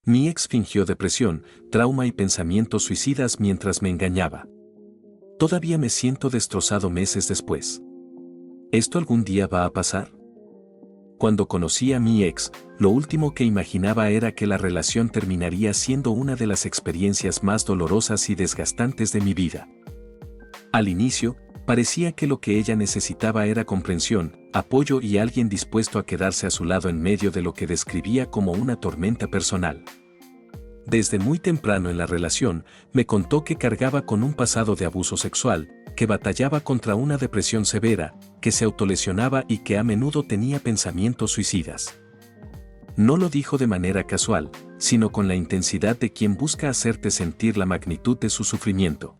Mi ex fingió depresión, trauma y pensamientos suicidas mientras me engañaba. Todavía me siento destrozado meses después. ¿Esto algún día va a pasar? Cuando conocí a mi ex, lo último que imaginaba era que la relación terminaría siendo una de las experiencias más dolorosas y desgastantes de mi vida. Al inicio, parecía que lo que ella necesitaba era comprensión, apoyo y alguien dispuesto a quedarse a su lado en medio de lo que describía como una tormenta personal. Desde muy temprano en la relación, me contó que cargaba con un pasado de abuso sexual, que batallaba contra una depresión severa, que se autolesionaba y que a menudo tenía pensamientos suicidas. No lo dijo de manera casual, sino con la intensidad de quien busca hacerte sentir la magnitud de su sufrimiento.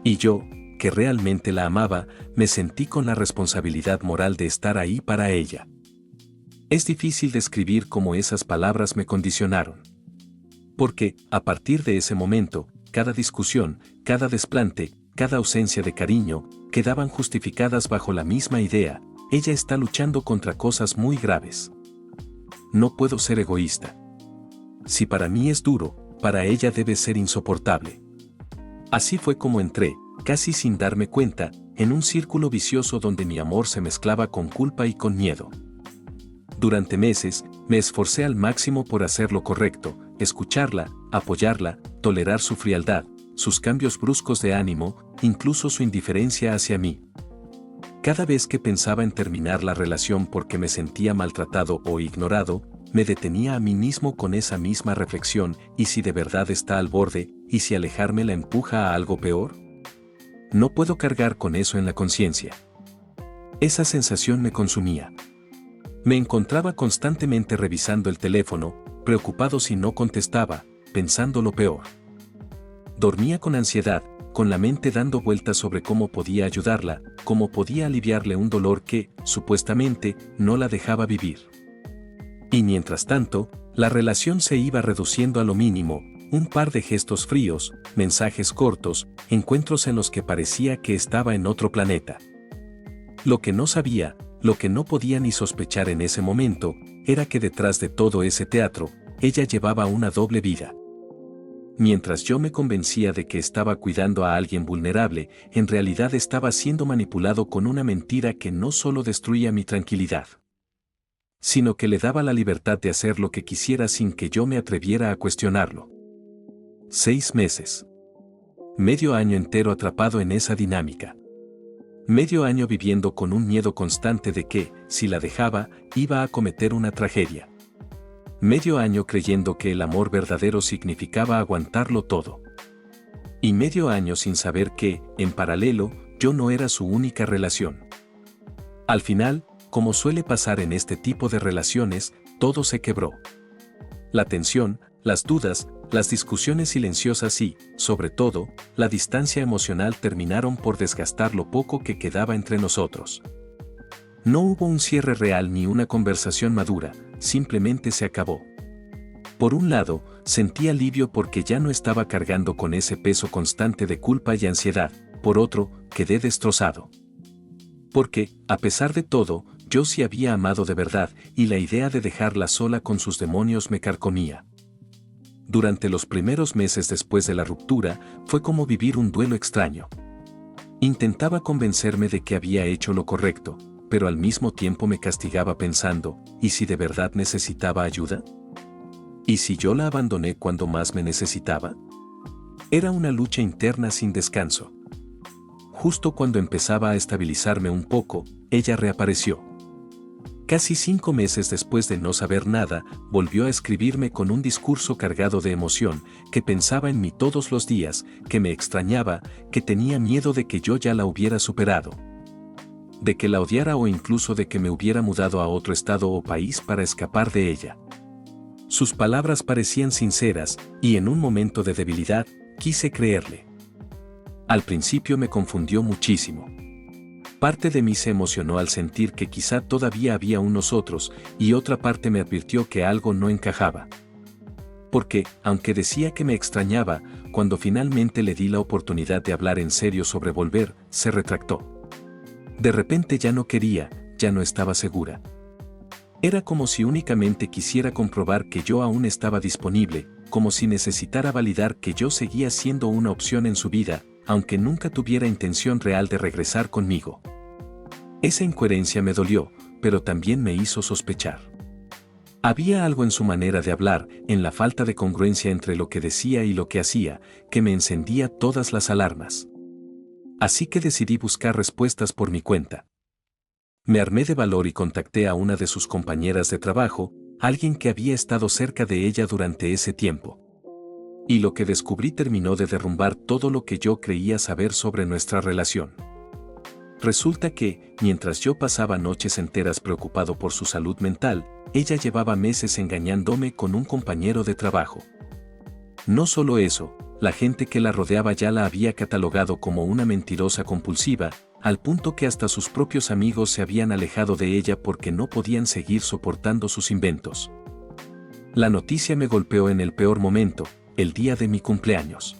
Y yo, que realmente la amaba, me sentí con la responsabilidad moral de estar ahí para ella. Es difícil describir cómo esas palabras me condicionaron. Porque, a partir de ese momento, cada discusión, cada desplante, cada ausencia de cariño, quedaban justificadas bajo la misma idea: ella está luchando contra cosas muy graves. No puedo ser egoísta. Si para mí es duro, para ella debe ser insoportable. Así fue como entré, casi sin darme cuenta, en un círculo vicioso donde mi amor se mezclaba con culpa y con miedo. Durante meses, me esforcé al máximo por hacer lo correcto, escucharla, apoyarla, tolerar su frialdad, sus cambios bruscos de ánimo, incluso su indiferencia hacia mí. Cada vez que pensaba en terminar la relación porque me sentía maltratado o ignorado, me detenía a mí mismo con esa misma reflexión: ¿y si de verdad está al borde? ¿Y si alejarme la empuja a algo peor? No puedo cargar con eso en la conciencia. Esa sensación me consumía. Me encontraba constantemente revisando el teléfono, preocupado si no contestaba, pensando lo peor. Dormía con ansiedad, con la mente dando vueltas sobre cómo podía ayudarla, cómo podía aliviarle un dolor que, supuestamente, no la dejaba vivir. Y mientras tanto, la relación se iba reduciendo a lo mínimo: un par de gestos fríos, mensajes cortos, encuentros en los que parecía que estaba en otro planeta. Lo que no sabía, lo que no podía ni sospechar en ese momento, era que detrás de todo ese teatro, ella llevaba una doble vida. Mientras yo me convencía de que estaba cuidando a alguien vulnerable, en realidad estaba siendo manipulado con una mentira que no solo destruía mi tranquilidad, sino que le daba la libertad de hacer lo que quisiera sin que yo me atreviera a cuestionarlo. 6 meses. Medio año entero atrapado en esa dinámica. Medio año viviendo con un miedo constante de que, si la dejaba, iba a cometer una tragedia. Medio año creyendo que el amor verdadero significaba aguantarlo todo. Y medio año sin saber que, en paralelo, yo no era su única relación. Al final, como suele pasar en este tipo de relaciones, todo se quebró. La tensión, las dudas, las discusiones silenciosas y, sobre todo, la distancia emocional terminaron por desgastar lo poco que quedaba entre nosotros. No hubo un cierre real ni una conversación madura, simplemente se acabó. Por un lado, sentí alivio porque ya no estaba cargando con ese peso constante de culpa y ansiedad; por otro, quedé destrozado. Porque, a pesar de todo, yo sí había amado de verdad, y la idea de dejarla sola con sus demonios me carcomía. Durante los primeros meses después de la ruptura, fue como vivir un duelo extraño. Intentaba convencerme de que había hecho lo correcto, pero al mismo tiempo me castigaba pensando: ¿y si de verdad necesitaba ayuda? ¿Y si yo la abandoné cuando más me necesitaba? Era una lucha interna sin descanso. Justo cuando empezaba a estabilizarme un poco, ella reapareció. Casi 5 meses después de no saber nada, volvió a escribirme con un discurso cargado de emoción: que pensaba en mí todos los días, que me extrañaba, que tenía miedo de que yo ya la hubiera superado, de que la odiara o incluso de que me hubiera mudado a otro estado o país para escapar de ella. Sus palabras parecían sinceras, y en un momento de debilidad, quise creerle. Al principio me confundió muchísimo. Parte de mí se emocionó al sentir que quizá todavía había un nosotros, y otra parte me advirtió que algo no encajaba. Porque, aunque decía que me extrañaba, cuando finalmente le di la oportunidad de hablar en serio sobre volver, se retractó. De repente ya no quería, ya no estaba segura. Era como si únicamente quisiera comprobar que yo aún estaba disponible, como si necesitara validar que yo seguía siendo una opción en su vida, aunque nunca tuviera intención real de regresar conmigo. Esa incoherencia me dolió, pero también me hizo sospechar. Había algo en su manera de hablar, en la falta de congruencia entre lo que decía y lo que hacía, que me encendía todas las alarmas. Así que decidí buscar respuestas por mi cuenta. Me armé de valor y contacté a una de sus compañeras de trabajo, alguien que había estado cerca de ella durante ese tiempo. Y lo que descubrí terminó de derrumbar todo lo que yo creía saber sobre nuestra relación. Resulta que, mientras yo pasaba noches enteras preocupado por su salud mental, ella llevaba meses engañándome con un compañero de trabajo. No solo eso, la gente que la rodeaba ya la había catalogado como una mentirosa compulsiva, al punto que hasta sus propios amigos se habían alejado de ella porque no podían seguir soportando sus inventos. La noticia me golpeó en el peor momento, el día de mi cumpleaños.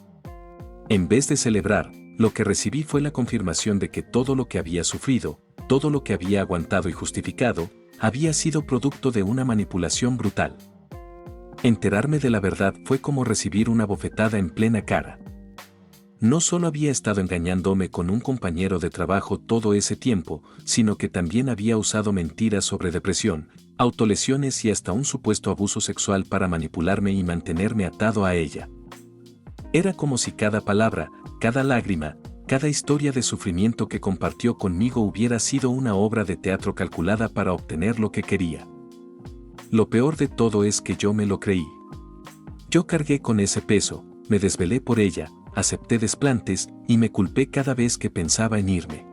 En vez de celebrar, lo que recibí fue la confirmación de que todo lo que había sufrido, todo lo que había aguantado y justificado, había sido producto de una manipulación brutal. Enterarme de la verdad fue como recibir una bofetada en plena cara. No solo había estado engañándome con un compañero de trabajo todo ese tiempo, sino que también había usado mentiras sobre depresión, autolesiones y hasta un supuesto abuso sexual para manipularme y mantenerme atado a ella. Era como si cada palabra, cada lágrima, cada historia de sufrimiento que compartió conmigo hubiera sido una obra de teatro calculada para obtener lo que quería. Lo peor de todo es que yo me lo creí. Yo cargué con ese peso, me desvelé por ella, acepté desplantes y me culpé cada vez que pensaba en irme.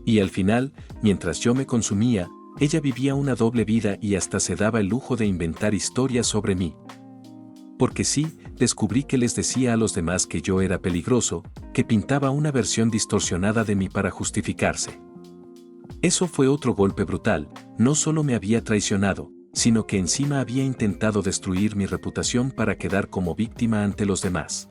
Y al final, mientras yo me consumía, ella vivía una doble vida y hasta se daba el lujo de inventar historias sobre mí. Porque sí, descubrí que les decía a los demás que yo era peligroso, que pintaba una versión distorsionada de mí para justificarse. Eso fue otro golpe brutal, no solo me había traicionado, sino que encima había intentado destruir mi reputación para quedar como víctima ante los demás.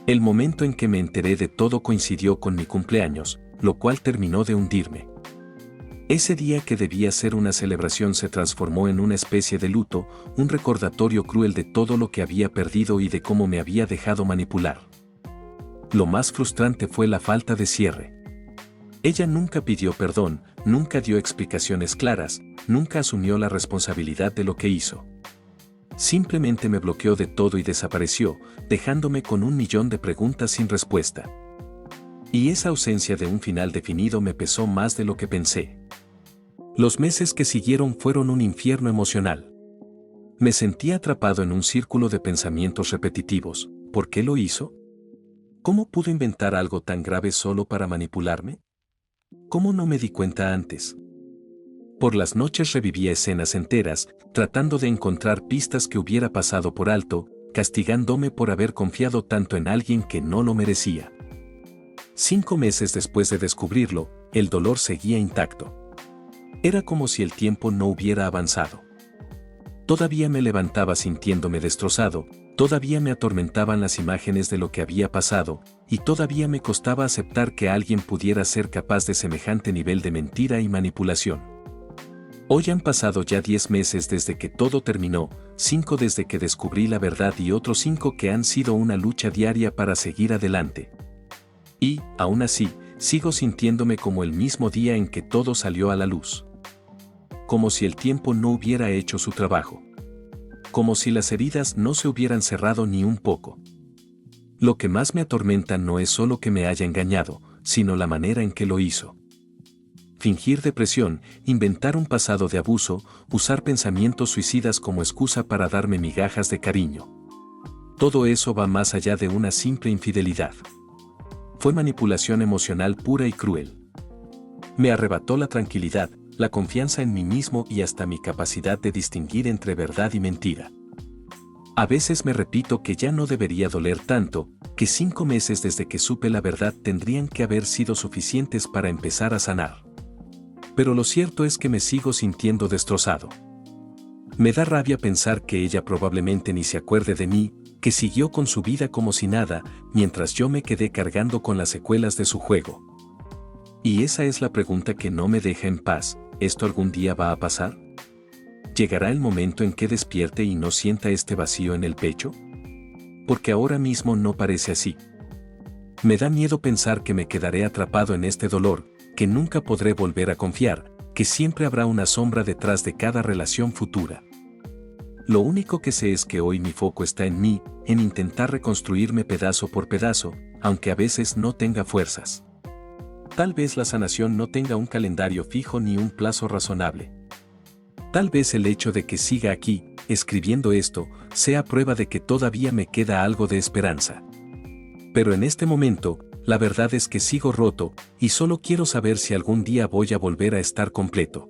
El momento en que me enteré de todo coincidió con mi cumpleaños, lo cual terminó de hundirme. Ese día que debía ser una celebración se transformó en una especie de luto, un recordatorio cruel de todo lo que había perdido y de cómo me había dejado manipular. Lo más frustrante fue la falta de cierre. Ella nunca pidió perdón, nunca dio explicaciones claras, nunca asumió la responsabilidad de lo que hizo. Simplemente me bloqueó de todo y desapareció, dejándome con 1.000.000 de preguntas sin respuesta. Y esa ausencia de un final definido me pesó más de lo que pensé. Los meses que siguieron fueron un infierno emocional. Me sentía atrapado en un círculo de pensamientos repetitivos. ¿Por qué lo hizo? ¿Cómo pudo inventar algo tan grave solo para manipularme? ¿Cómo no me di cuenta antes? Por las noches revivía escenas enteras, tratando de encontrar pistas que hubiera pasado por alto, castigándome por haber confiado tanto en alguien que no lo merecía. 5 meses después de descubrirlo, el dolor seguía intacto. Era como si el tiempo no hubiera avanzado. Todavía me levantaba sintiéndome destrozado, todavía me atormentaban las imágenes de lo que había pasado, y todavía me costaba aceptar que alguien pudiera ser capaz de semejante nivel de mentira y manipulación. Hoy han pasado ya 10 meses desde que todo terminó, 5 desde que descubrí la verdad y otros 5 que han sido una lucha diaria para seguir adelante. Y, aún así, sigo sintiéndome como el mismo día en que todo salió a la luz. Como si el tiempo no hubiera hecho su trabajo. Como si las heridas no se hubieran cerrado ni un poco. Lo que más me atormenta no es solo que me haya engañado, sino la manera en que lo hizo. Fingir depresión, inventar un pasado de abuso, usar pensamientos suicidas como excusa para darme migajas de cariño. Todo eso va más allá de una simple infidelidad. Fue manipulación emocional pura y cruel. Me arrebató la tranquilidad, la confianza en mí mismo y hasta mi capacidad de distinguir entre verdad y mentira. A veces me repito que ya no debería doler tanto, que 5 meses desde que supe la verdad tendrían que haber sido suficientes para empezar a sanar. Pero lo cierto es que me sigo sintiendo destrozado. Me da rabia pensar que ella probablemente ni se acuerde de mí, que siguió con su vida como si nada, mientras yo me quedé cargando con las secuelas de su juego. Y esa es la pregunta que no me deja en paz, ¿esto algún día va a pasar? ¿Llegará el momento en que despierte y no sienta este vacío en el pecho? Porque ahora mismo no parece así. Me da miedo pensar que me quedaré atrapado en este dolor, que nunca podré volver a confiar, que siempre habrá una sombra detrás de cada relación futura. Lo único que sé es que hoy mi foco está en mí, en intentar reconstruirme pedazo por pedazo, aunque a veces no tenga fuerzas. Tal vez la sanación no tenga un calendario fijo ni un plazo razonable. Tal vez el hecho de que siga aquí, escribiendo esto, sea prueba de que todavía me queda algo de esperanza. Pero en este momento, la verdad es que sigo roto, y solo quiero saber si algún día voy a volver a estar completo.